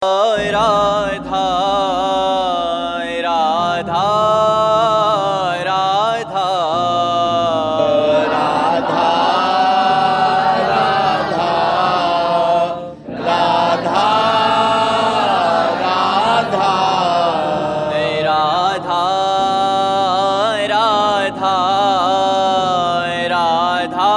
राधा राधा राधा राधा राधा राधा राधा राधा राधा राधा राधा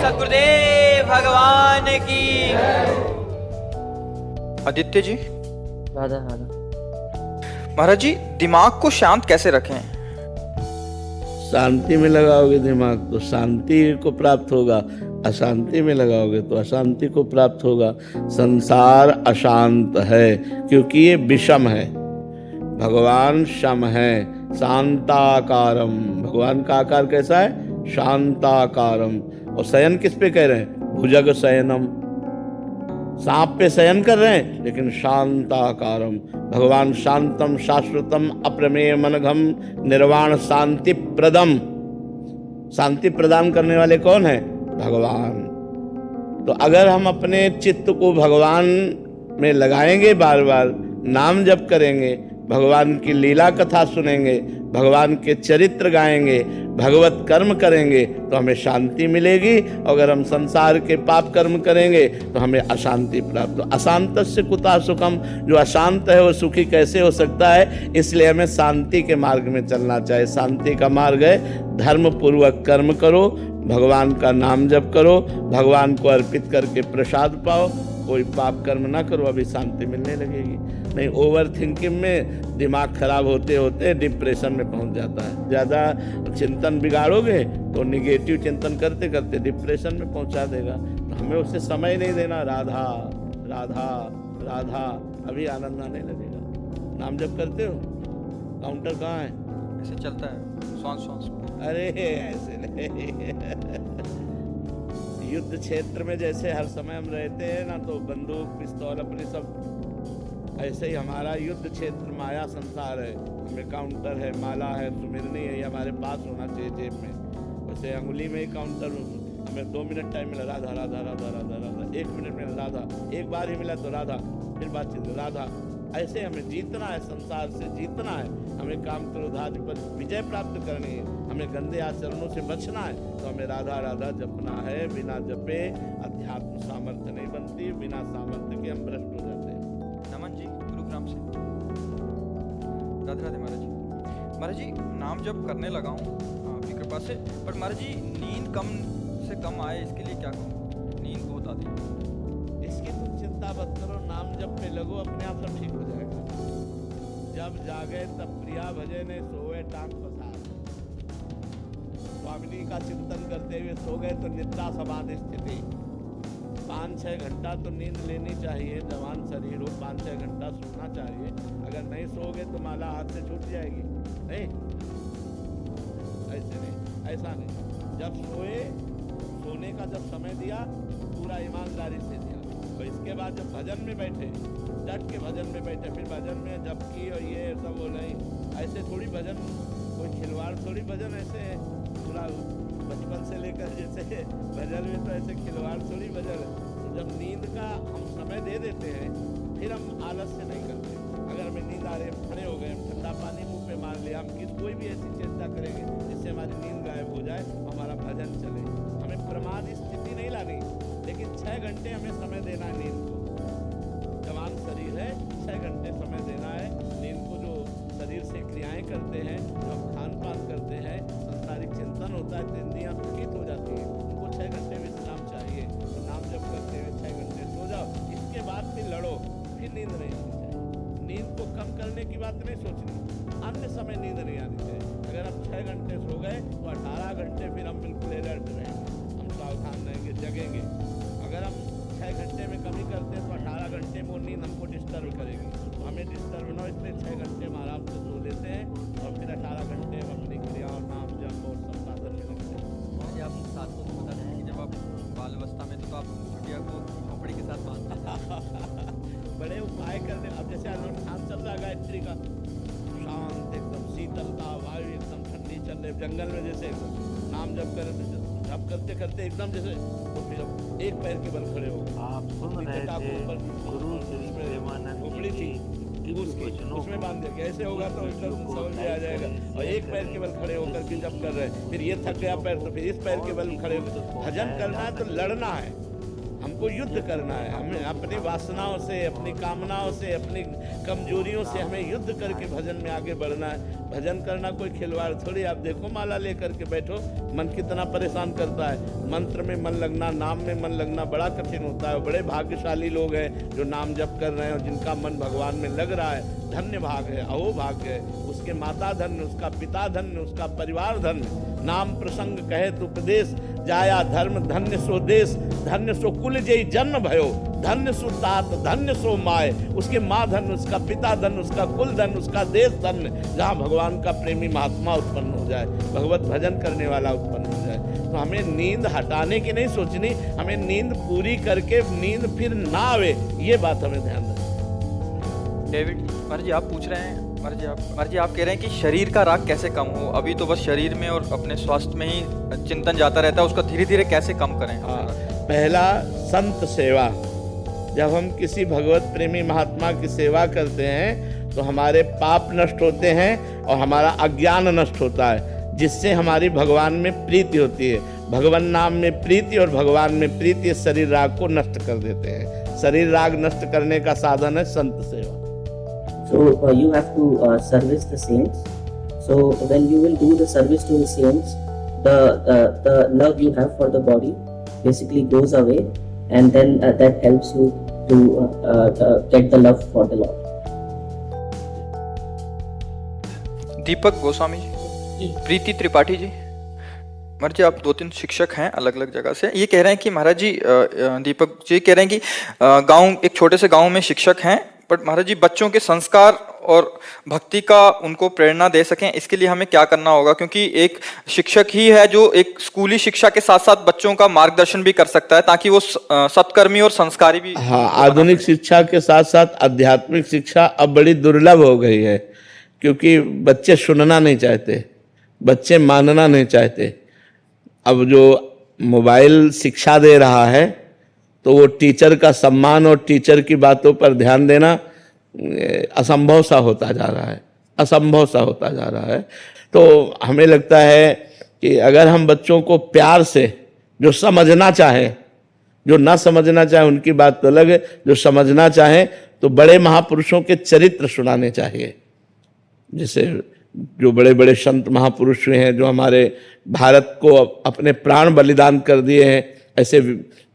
सतगुरुदेव भगवान की। आदित्य जी, राधा राधा। महाराज जी, दिमाग को शांत कैसे रखें? शांति में लगाओगे दिमाग तो शांति को प्राप्त होगा, अशांति में लगाओगे तो अशांति को प्राप्त होगा। संसार अशांत है क्योंकि ये विषम है, भगवान शम है। शांताकारम, भगवान का आकार कैसा है? शांताकारम। और शयन किस पे कह रहे हैं? भुजग शयनम, सांप पे शयन कर रहे हैं, लेकिन शांताकारम। भगवान शांतम शाश्वतम अप्रमेय मनघम निर्वाण शांति प्रदम। शांति प्रदान करने वाले कौन है? भगवान। तो अगर हम अपने चित्त को भगवान में लगाएंगे, बार बार नाम जप करेंगे, भगवान की लीला कथा सुनेंगे, भगवान के चरित्र गाएंगे, भगवत कर्म करेंगे तो हमें शांति मिलेगी। अगर हम संसार के पाप कर्म करेंगे तो हमें अशांति प्राप्त हो। अशांत से कुतः सुखम, जो अशांत है वो सुखी कैसे हो सकता है? इसलिए हमें शांति के मार्ग में चलना चाहिए। शांति का मार्ग है धर्म पूर्वक कर्म करो, भगवान का नाम जप करो, भगवान को अर्पित करके प्रसाद पाओ, कोई पाप कर्म ना करो, अभी शांति मिलने लगेगी। नहीं, ओवर थिंकिंग में दिमाग खराब होते होते डिप्रेशन में पहुंच जाता है। ज़्यादा चिंतन बिगाड़ोगे तो निगेटिव चिंतन करते करते डिप्रेशन में पहुंचा देगा। तो हमें उससे समय नहीं देना। राधा राधा राधा, अभी आनंद आने लगेगा। नाम जप करते हो? काउंटर कहाँ है? ऐसे चलता है, श्वास श्वास। अरे ऐसे नहीं। युद्ध क्षेत्र में जैसे हर समय हम रहते हैं ना, तो बंदूक पिस्तौल अपने सब, ऐसे ही हमारा युद्ध क्षेत्र माया संसार है। हमें काउंटर है, माला है, सुमिरनी है, ये हमारे पास होना चाहिए जेब में। वैसे अंगुली में ही काउंटर, हमें 2 मिनट टाइम मिला, राधा राधा राधा राधा राधा, 1 मिनट में राधा, एक बार ही मिला तो राधा, फिर बातचीत राधा। ऐसे हमें जीतना है, संसार से जीतना है। हमें काम क्रोधादि पर विजय प्राप्त करनी है, हमें गंदे आचरणों से बचना है, तो हमें राधा राधा जपना है। बिना जपे अध्यात्म सामर्थ्य नहीं बनती, बिना सामर्थ्य के हम भ्रष्ट हो जाते हैं। नमन जी, गुरुग्राम से। राधे राधे महाराज जी। महाराज जी, नाम जप करने लगा हूँ आपकी कृपा से, पर महाराज जी नींद कम से कम आए, इसके लिए क्या करूँ? नींद बहुत आती है। इसकी तुम चिंता मत करो, नाम जप पे लगो, अपने आप सब ठीक हो जाएगा। जब जागे तब प्रिया भजे ने सोए टांग पसार। स्वामिनी का चिंतन करते हुए सो गए तो निद्रा समाधि स्थिति। 5-6 घंटा तो नींद लेनी चाहिए। जवान शरीर हो, 5-6 घंटा सोना चाहिए। अगर नहीं सोओगे तो माला हाथ से छूट जाएगी। नहीं, ऐसा नहीं। जब सोने का जब समय दिया पूरा ईमानदारी से दिया, और इसके बाद जब भजन में बैठे, डट के भजन में बैठे, फिर भजन में जब की और ये सब वो नहीं, ऐसे थोड़ी भजन, कोई खिलवाड़ थोड़ी भजन ऐसे है। पूरा बचपन से लेकर जैसे भजन में तो ऐसे खिलवाड़ थोड़ी भजन है। तो जब नींद का हम समय दे देते हैं, फिर हम आलस से नहीं करते। अगर हमें नींद आ रही है, खड़े हो गए, हम ठंडा पानी मुंह पे मार लिया, हम कोई भी ऐसी चेष्टा करेंगे जिससे हमारी नींद गायब हो जाए, हमारा भजन चले। हमें प्रमाद स्थिति नहीं लानी, लेकिन 6 घंटे हमें समय देना है नींद को। जवान शरीर है, 6 घंटे समय देना है नींद को। जो शरीर से क्रियाएं करते हैं, जो हम खान पान करते हैं, संसारिक चिंतन होता है, तो इंद्रियां थकित हो जाती है, उनको 6 घंटे विश्राम चाहिए। तो नाम जप करते हुए 6 घंटे सो जाओ, इसके बाद फिर लड़ो, फिर नींद नहीं आनी चाहिए। नींद को कम करने की बात नहीं सोचनी, अन्य समय नींद नहीं आनी चाहिए। अगर हम 6 घंटे सो गए तो 18 घंटे फिर हम बिल्कुल अलर्ट रहेंगे, हम सावधान रहेंगे, जगेंगे। अगर हम 6 घंटे में कमी करते हैं तो 18 घंटे में वो नींद हमको डिस्टर्ब करेगी, तो हमें डिस्टर्ब ना हो, इसलिए 6 घंटे में आराम से सो लेते हैं और फिर 18 घंटे में अपनी क्रिया और नाम जप और सब साधन में लगते हैं। आप साथ को बता दें कि जब आप बाल अवस्था में थे तो आप बिटिया को खोपड़ी के साथ बांधते बड़े उपाय करने। अब जैसे अनुष्ठान चल रहा है गायत्री का, शांत एकदम शीतलता, वायु एकदम ठंडी चल रही, जंगल में जैसे नाम जप करते करते एकदम जैसे, तो फिर एक पैर के बल खड़े हो गए। आप सुन रहे थे गुरु श्री प्रेमानंद खोपड़ी थी उसमें बांध दिया। कैसे होगा तो एकदम समझ में आ जाएगा। और एक पैर के बल खड़े होकर के जब कर रहे, फिर ये थक गया पैर तो फिर इस पैर के बल खड़े होकर भजन करना है। तो लड़ना है, हमको युद्ध करना है। हमें अपनी वासनाओं से, अपनी कामनाओं से, अपनी कमजोरियों से हमें युद्ध करके भजन में आगे बढ़ना है। भजन करना कोई खिलवाड़ थोड़ी। आप देखो माला लेकर के बैठो, मन कितना परेशान करता है। मंत्र में मन लगना, नाम में मन लगना बड़ा कठिन होता है। बड़े भाग्यशाली लोग हैं जो नाम जप कर रहे हैं और जिनका मन भगवान में लग रहा है। धन्य भाग है, अहो भाग्य है। उसके माता धन्य, उसका पिता धन्य, उसका परिवार धन्य। नाम प्रसंग कहे तो उपदेश, जाया धर्म धन्य सो देश, धन्य सो कुल जय जन्म भयो, धन्य सो तात धन्य सो माय। उसके माँ धन्य, उसका पिता धन्य, उसका कुल धन्य, उसका देश धन्य, जहाँ भगवान का प्रेमी महात्मा उत्पन्न हो जाए, भगवत भजन करने वाला उत्पन्न हो जाए। तो हमें नींद हटाने की नहीं सोचनी, हमें नींद पूरी करके नींद फिर ना आवे, ये बात हमें ध्यान रखनी। डेविड महाराज जी, आप पूछ रहे हैं, महाराज जी आप कह रहे हैं कि शरीर का राग कैसे कम हो। अभी तो बस शरीर में और अपने स्वास्थ्य में ही चिंतन जाता रहता है, उसका धीरे धीरे कैसे कम करें। पहला संत सेवा। जब हम किसी भगवत प्रेमी महात्मा की सेवा करते हैं तो हमारे पाप नष्ट होते हैं और हमारा अज्ञान नष्ट होता है, जिससे हमारी भगवान में प्रीति होती है। भगवान नाम में प्रीति और भगवान में प्रीति शरीर राग को नष्ट कर देते हैं। शरीर राग नष्ट करने का साधन है संत सेवा। So you have to service the saints. So when you will do the service to the saints, the love you have for the body basically goes away, and then that helps you to get the love for the Lord. दीपक गोस्वामी जी, प्रीति त्रिपाठी जी, महाराज जी आप 2-3 शिक्षक हैं अलग अलग जगह से। ये कह रहे हैं कि महाराज जी, दीपक जी कह रहे हैं कि गांव, एक छोटे से गांव में शिक्षक हैं, बट महाराज जी बच्चों के संस्कार और भक्ति का उनको प्रेरणा दे सकें, इसके लिए हमें क्या करना होगा? क्योंकि एक शिक्षक ही है जो एक स्कूली शिक्षा के साथ साथ बच्चों का मार्गदर्शन भी कर सकता है, ताकि वो सत्कर्मी और संस्कारी भी। हाँ, आधुनिक शिक्षा के साथ साथ आध्यात्मिक शिक्षा अब बड़ी दुर्लभ हो गई है, क्योंकि बच्चे सुनना नहीं चाहते, बच्चे मानना नहीं चाहते। अब जो मोबाइल शिक्षा दे रहा है तो वो टीचर का सम्मान और टीचर की बातों पर ध्यान देना असंभव सा होता जा रहा है, असंभव सा होता जा रहा है। तो हमें लगता है कि अगर हम बच्चों को प्यार से, जो समझना चाहें, जो ना समझना चाहें उनकी बात तो अलग है, जो समझना चाहें तो बड़े महापुरुषों के चरित्र सुनाने चाहिए। जैसे जो बड़े बड़े संत महापुरुष हुए हैं, जो हमारे भारत को अपने प्राण बलिदान कर दिए हैं, ऐसे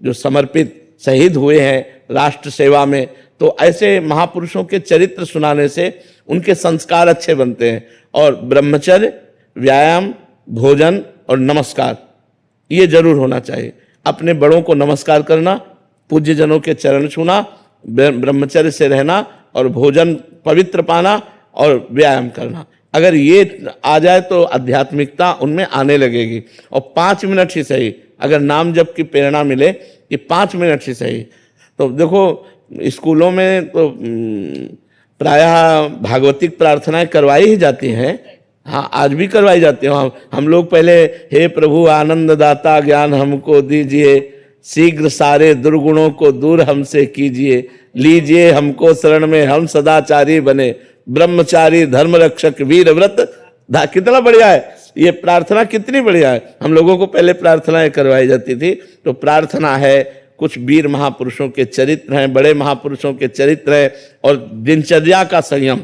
जो समर्पित शहीद हुए हैं राष्ट्र सेवा में, तो ऐसे महापुरुषों के चरित्र सुनाने से उनके संस्कार अच्छे बनते हैं। और ब्रह्मचर्य, व्यायाम, भोजन और नमस्कार ये जरूर होना चाहिए। अपने बड़ों को नमस्कार करना, पूज्य जनों के चरण छूना, ब्रह्मचर्य से रहना और भोजन पवित्र पाना और व्यायाम करना, अगर ये आ जाए तो आध्यात्मिकता उनमें आने लगेगी। और 5 मिनट ही सही, अगर नाम जप की प्रेरणा मिले कि 5 मिनट ही सही। तो देखो स्कूलों में तो प्रायः भागवतिक प्रार्थनाएं करवाई ही जाती हैं। हाँ, आज भी करवाई जाती हैं। हम लोग पहले हे प्रभु आनंद दाता ज्ञान हमको दीजिए, शीघ्र सारे दुर्गुणों को दूर हमसे कीजिए, लीजिए हमको शरण में हम सदाचारी बने, ब्रह्मचारी धर्म रक्षक वीर व्रत। कितना बढ़िया है ये प्रार्थना, कितनी बढ़िया है। हम लोगों को पहले प्रार्थनाएं करवाई जाती थी। तो प्रार्थना है, कुछ वीर महापुरुषों के चरित्र हैं, बड़े महापुरुषों के चरित्र हैं, और दिनचर्या का संयम।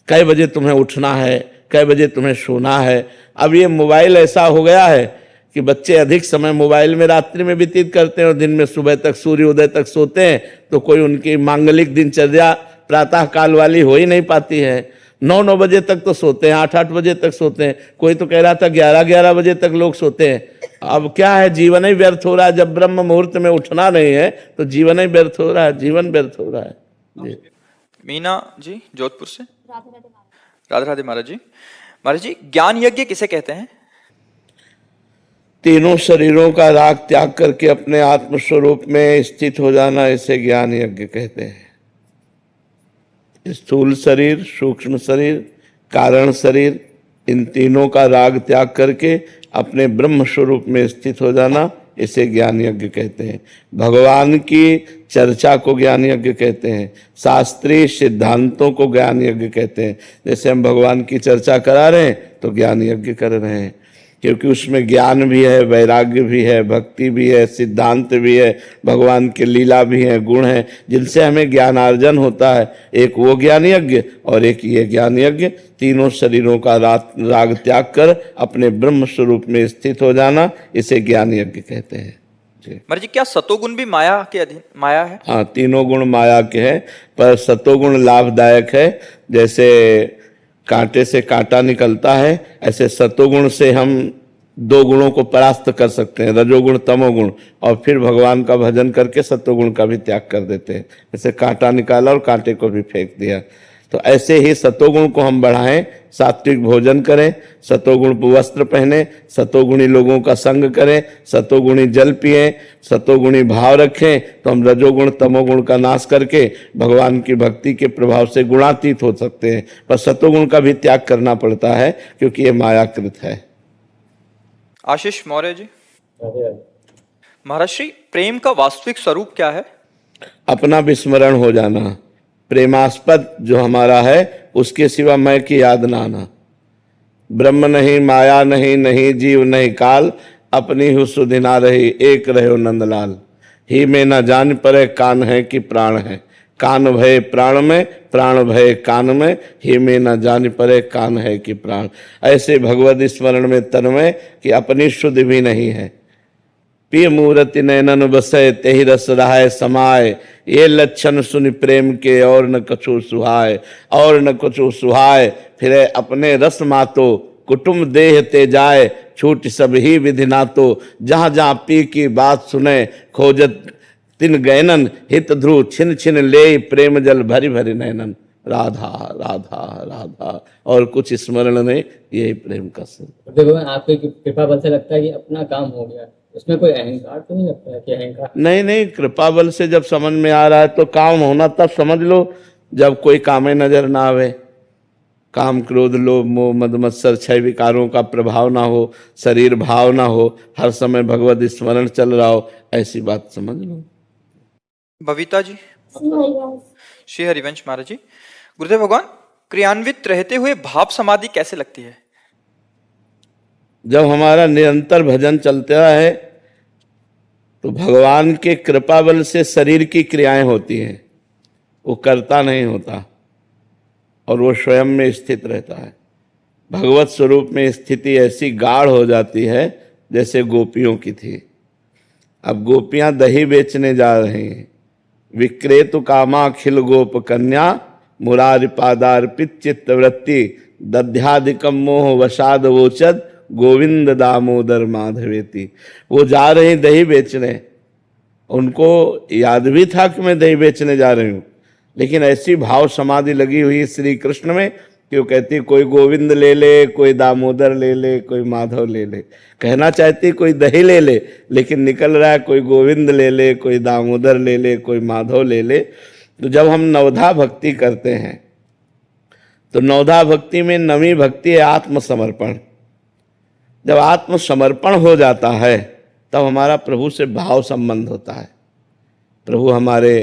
कै बजे तुम्हें उठना है, कै बजे तुम्हें सोना है। अब ये मोबाइल ऐसा हो गया है कि बच्चे अधिक समय मोबाइल में रात्रि में व्यतीत करते हैं और दिन में सुबह तक सूर्योदय तक सोते हैं। तो कोई उनकी मांगलिक दिनचर्या प्रातः काल वाली हो ही नहीं पाती है। 9-9 बजे तक तो सोते हैं, 8-8 बजे तक सोते हैं। कोई तो कह रहा था 11-11 बजे तक लोग सोते हैं। अब क्या है, जीवन ही व्यर्थ हो रहा है। जब ब्रह्म मुहूर्त में उठना नहीं है तो जीवन ही व्यर्थ हो रहा है, जीवन व्यर्थ हो रहा है जी। मीना जी जोधपुर से। राधे राधे महाराज जी। महाराज जी, ज्ञान यज्ञ किसे कहते हैं? तीनों शरीरों का राग त्याग करके अपने आत्म स्वरूप में स्थित हो जाना, इसे ज्ञान यज्ञ कहते हैं। स्थूल शरीर, सूक्ष्म शरीर, कारण शरीर, इन तीनों का राग त्याग करके अपने ब्रह्म स्वरूप में स्थित हो जाना, इसे ज्ञान यज्ञ कहते हैं। भगवान की चर्चा को ज्ञान यज्ञ कहते हैं। शास्त्रीय सिद्धांतों को ज्ञान यज्ञ कहते हैं। जैसे हम भगवान की चर्चा करा रहे हैं तो ज्ञान यज्ञ कर रहे हैं, क्योंकि उसमें ज्ञान भी है, वैराग्य भी है, भक्ति भी है, सिद्धांत भी है, भगवान के लीला भी है, गुण है, जिनसे हमें ज्ञानार्जन होता है। एक वो ज्ञान यज्ञ और एक ये ज्ञान यज्ञ। तीनों शरीरों का राग त्याग कर अपने ब्रह्म स्वरूप में स्थित हो जाना, इसे ज्ञान यज्ञ कहते हैं जी। महाराज जी, क्या सतोगुण भी माया के अधीन माया है? हाँ, तीनों गुण माया के हैं, पर सतोगुण लाभदायक है। जैसे कांटे से कांटा निकलता है, ऐसे सतोगुण से हम 2 गुणों को परास्त कर सकते हैं, रजोगुण तमोगुण, और फिर भगवान का भजन करके सतोगुण का भी त्याग कर देते हैं। जैसे कांटा निकाला और कांटे को भी फेंक दिया। तो ऐसे ही सतोगुण को हम बढ़ाएं, सात्विक भोजन करें, सतोगुण वस्त्र पहने, सतोगुणी लोगों का संग करें, सतोगुणी जल पिएं, सतोगुणी भाव रखें, तो हम रजोगुण तमोगुण का नाश करके भगवान की भक्ति के प्रभाव से गुणातीत हो सकते हैं। पर सतोगुण का भी त्याग करना पड़ता है, क्योंकि ये मायाकृत है। आशीष मौर्य जी। महाराज श्री, प्रेम का वास्तविक स्वरूप क्या है? अपना विस्मरण हो जाना, प्रेमास्पद जो हमारा है उसके सिवा मैं की याद ना आना। ब्रह्म नहीं, माया नहीं, नहीं जीव नहीं काल, अपनी हु सुधि ना रही, एक रहो नंदलाल। ही में न जान परे कान है कि प्राण है, कान भय प्राण में, प्राण भय कान में, ही में न जान परे कान है कि प्राण। ऐसे भगवत स्मरण में तन्मय कि अपनी शुद्धि भी नहीं है। पिय मूर्ति नैनन बसय तेहि रस रहाय समाय, ये लक्षण सुन प्रेम के और न कछु सुहाय, और न कछु सुहाय। फिर अपने रस मातो कुटुम्ब देह ते जाए, छूट सब ही विधि नातो। जहाँ जहाँ पी की बात सुने, खोजत तिन गैनन, हित ध्रुव छिन छिन ले, प्रेम जल भरी भरी नैनन। राधा राधा राधा, और कुछ स्मरण नहीं, यही प्रेम का सिर। देखो, आपकी कृपा बल से लगता है कि अपना काम हो गया, उसमें कोई अहंकार तो नहीं लगता है कि अहंकार? नहीं नहीं, कृपा बल से जब समझ में आ रहा है तो काम होना तब समझ लो, जब कोई कामे नजर ना आवे, काम क्रोध लोभ मोह मद मत्सर छह विकारों का प्रभाव ना हो, शरीर भाव ना हो, हर समय भगवत स्मरण चल रहा हो, ऐसी बात समझ लो। बबीता जी। श्री हरिवंश महाराज जी। गुरुदेव भगवान, क्रियान्वित रहते हुए भाव समाधि कैसे लगती है? जब हमारा निरंतर भजन चलता है तो भगवान के कृपा बल से शरीर की क्रियाएं होती हैं, वो करता नहीं होता, और वो स्वयं में स्थित रहता है। भगवत स्वरूप में स्थिति ऐसी गाढ़ हो जाती है जैसे गोपियों की थी। अब गोपियां दही बेचने जा रही हैं। विक्रेतु कामा खिल गोप कन्या, मुरारि पादार्पित चित्त वृत्ति, दध्याधिकम मोह वसाद वोचद, गोविंद दामोदर माधवेति। वो जा रहे दही बेचने, उनको याद भी था कि मैं दही बेचने जा रही हूँ, लेकिन ऐसी भाव समाधि लगी हुई श्री कृष्ण में कि वो कहती कोई गोविंद ले ले, कोई दामोदर ले ले, कोई माधव ले ले। कहना चाहती कोई दही ले ले, लेकिन निकल रहा है कोई गोविंद ले ले, कोई दामोदर ले ले, कोई माधव ले ले। तो जब हम नवधा भक्ति करते हैं तो नवधा भक्ति में नवी भक्ति है आत्मसमर्पण। जब आत्मसमर्पण हो जाता है तब हमारा प्रभु से भाव संबंध होता है। प्रभु हमारे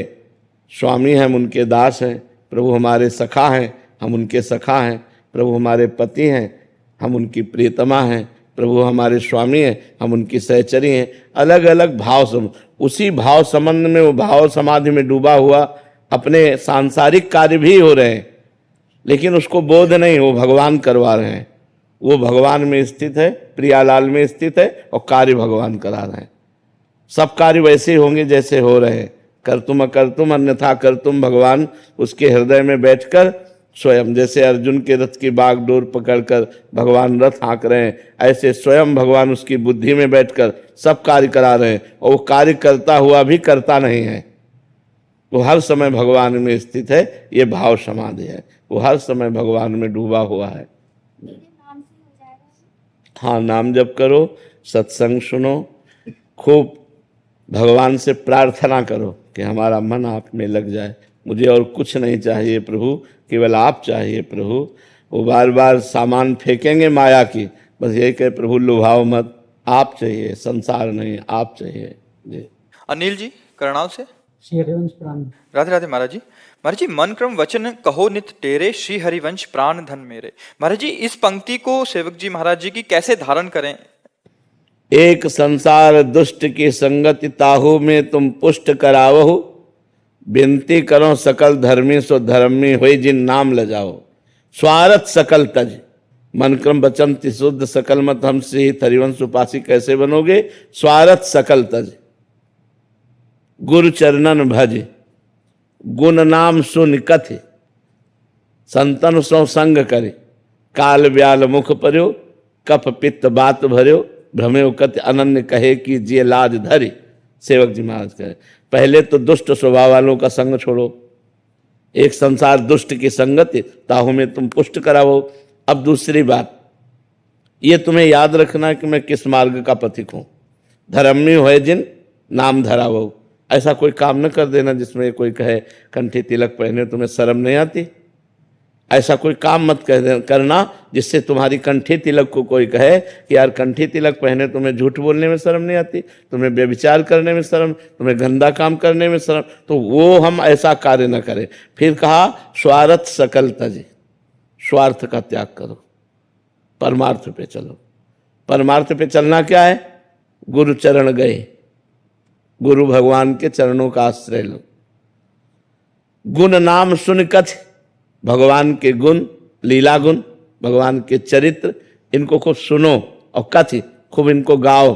स्वामी हैं, हम उनके दास हैं। प्रभु हमारे सखा हैं, हम उनके सखा हैं। प्रभु हमारे पति हैं, हम उनकी प्रियतमा हैं। प्रभु हमारे स्वामी हैं, हम उनकी सहचरी हैं। अलग अलग भाव उसी भाव संबंध में वो भाव समाधि में डूबा हुआ अपने सांसारिक कार्य भी हो रहे हैं, लेकिन उसको बोध नहीं, वो भगवान करवा रहे हैं। वो भगवान में स्थित है, प्रियालाल में स्थित है और कार्य भगवान करा रहे हैं। सब कार्य वैसे ही होंगे जैसे हो रहे हैं। कर्तुम अकर्तुम अन्यथा कर्तुम, भगवान उसके हृदय में बैठकर स्वयं, जैसे अर्जुन के रथ की बागडोर पकड़कर भगवान रथ हाँक रहे हैं, ऐसे स्वयं भगवान उसकी बुद्धि में बैठकर सब कार्य करा रहे हैं। और वो कार्य करता हुआ भी करता नहीं है, वो हर समय भगवान में स्थित है। ये भाव समाधि है, वो हर समय भगवान में डूबा हुआ है। हाँ, नाम जप करो, सत्संग सुनो, खूब भगवान से प्रार्थना करो कि हमारा मन आप में लग जाए। मुझे और कुछ नहीं चाहिए प्रभु, केवल आप चाहिए प्रभु। वो बार बार सामान फेंकेंगे माया की, बस यही कहे प्रभु लुभाओ मत, आप चाहिए, संसार नहीं, आप चाहिए। जी अनिल जी करनाल से। श्री हरिवंश प्राण। राधे राधे महाराज जी। महाराज जी, मन क्रम वचन कहो नित तेरे, श्री हरिवंश प्राण धन मेरे। महाराज जी, इस पंक्ति को सेवक जी महाराज जी की कैसे धारण करें? एक संसार दुष्ट की संगति ताहू में तुम पुष्ट करावहु, विनती करो सकल धर्मी सो धर्मी होई जिन नाम ल जाओ। स्वार्थ सकल तज, मन क्रम वचन शुद्ध सकल मत हम से हरिवंश उपासी कैसे बनोगे? स्वार्थ सकल तज, गुरु चरणन भज, गुण नाम सुन कथ, संतन सो संग करे, काल ब्याल मुख पर्यो, कफ पित्त बात भर्यो, भ्रमे कथ अनन्य कहे कि जिय लाज धरी। सेवक जी महाराज कहे पहले तो दुष्ट स्वभाव वालों का संग छोड़ो। एक संसार दुष्ट की संगति ताहू में तुम पुष्ट करावो। अब दूसरी बात, ये तुम्हें याद रखना कि मैं किस मार्ग का पथिक हूं। धर्मी होए जिन नाम धरावो। ऐसा कोई काम न कर देना जिसमें कोई कहे कंठी तिलक पहने तुम्हें शर्म नहीं आती। ऐसा कोई काम मत करना जिससे तुम्हारी कंठी तिलक को कोई कहे कि यार कंठी तिलक पहने तुम्हें झूठ बोलने में शर्म नहीं आती, तुम्हें व्यभिचार करने में शर्म, तुम्हें गंदा काम करने में शर्म। तो वो हम ऐसा कार्य न करें। फिर कहा स्वार्थ सकल तज, स्वार्थ का त्याग करो, परमार्थ पे चलो। परमार्थ पे चलना क्या है? गुरु चरण गए, गुरु भगवान के चरणों का आश्रय लो। गुण नाम सुन कथ, भगवान के गुण, लीला गुण, भगवान के चरित्र, इनको खूब सुनो और कथ खूब इनको गाओ।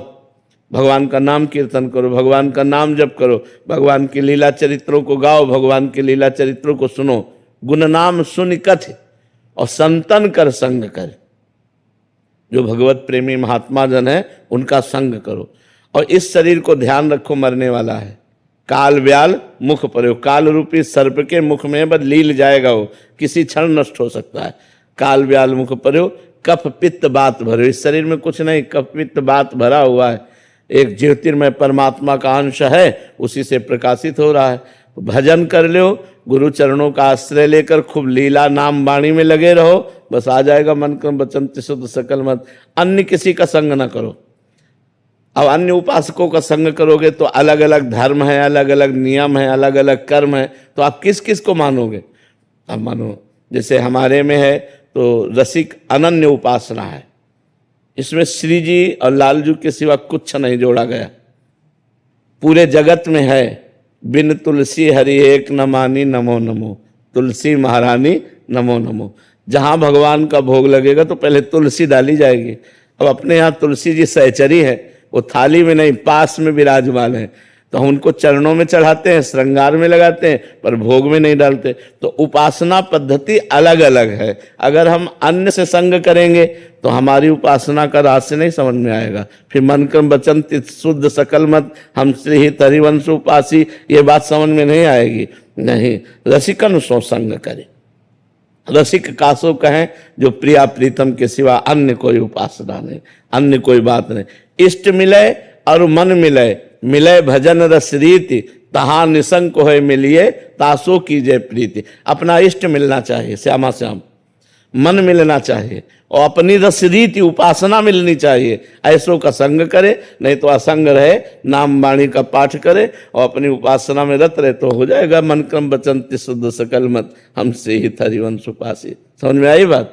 भगवान का नाम कीर्तन करो, भगवान का नाम जप करो, भगवान की लीला चरित्रों को गाओ, भगवान के लीला चरित्रों को सुनो। गुण नाम सुन कथ और संतन कर संग कर। जो भगवत प्रेमी महात्मा जन है उनका संग करो। और इस शरीर को ध्यान रखो, मरने वाला है। काल ब्याल मुख पर्यो, काल रूपी सर्प के मुख में बस लील जाएगा, वो किसी क्षण नष्ट हो सकता है। काल ब्याल मुख पर्यो, कफ पित्त बात भरो। इस शरीर में कुछ नहीं, कफ पित्त बात भरा हुआ है। एक ज्योतिर्मय परमात्मा का अंश है, उसी से प्रकाशित हो रहा है। भजन कर लो, गुरु चरणों का आश्रय लेकर खूब लीला नाम वाणी में लगे रहो, बस आ जाएगा मन क्रम वचन शुद्ध सकल मत। अन्य किसी का संग ना करो। अब अन्य उपासकों का संग करोगे तो अलग अलग धर्म है, अलग अलग नियम है, अलग अलग कर्म है, तो आप किस किस को मानोगे? अब मानो जैसे हमारे में है तो रसिक अनन्य उपासना है, इसमें श्री जी और लालजू के सिवा कुछ नहीं जोड़ा गया। पूरे जगत में है बिन तुलसी हरि एक न मानी नमो नमो, तुलसी महारानी नमो नमो। जहाँ भगवान का भोग लगेगा तो पहले तुलसी डाली जाएगी। अब अपने यहाँ तुलसी जी सहचरी है, वो थाली में नहीं पास में विराजमान है, तो हम उनको चरणों में चढ़ाते हैं, श्रृंगार में लगाते हैं, पर भोग में नहीं डालते। तो उपासना पद्धति अलग अलग है। अगर हम अन्य से संग करेंगे तो हमारी उपासना का रहस्य नहीं समझ में आएगा। फिर मन क्रम वचन शुद्ध सकल मत हम श्री हरिवंश उपासी, ये बात समझ में नहीं आएगी। नहीं, रसिकन सो संग करे। रसिक कासो कहें जो प्रिया प्रीतम के सिवा अन्य कोई उपासना नहीं, अन्य कोई बात नहीं। इष्ट मिले और मन मिले, मिले भजन रस रीति, तहा निसंक होए मिलिए, तासो कीजिए प्रीति। अपना इष्ट मिलना चाहिए श्यामा श्याम, मन मिलना चाहिए और अपनी रस रीति उपासना मिलनी चाहिए। ऐसों का संग करे, नहीं तो असंग रहे, नाम वाणी का पाठ करे और अपनी उपासना में रत रहे तो हो जाएगा मन क्रम वचन शुद्ध सकल मत हमसे ही हरिवंश उपासी। समझ में आई बात?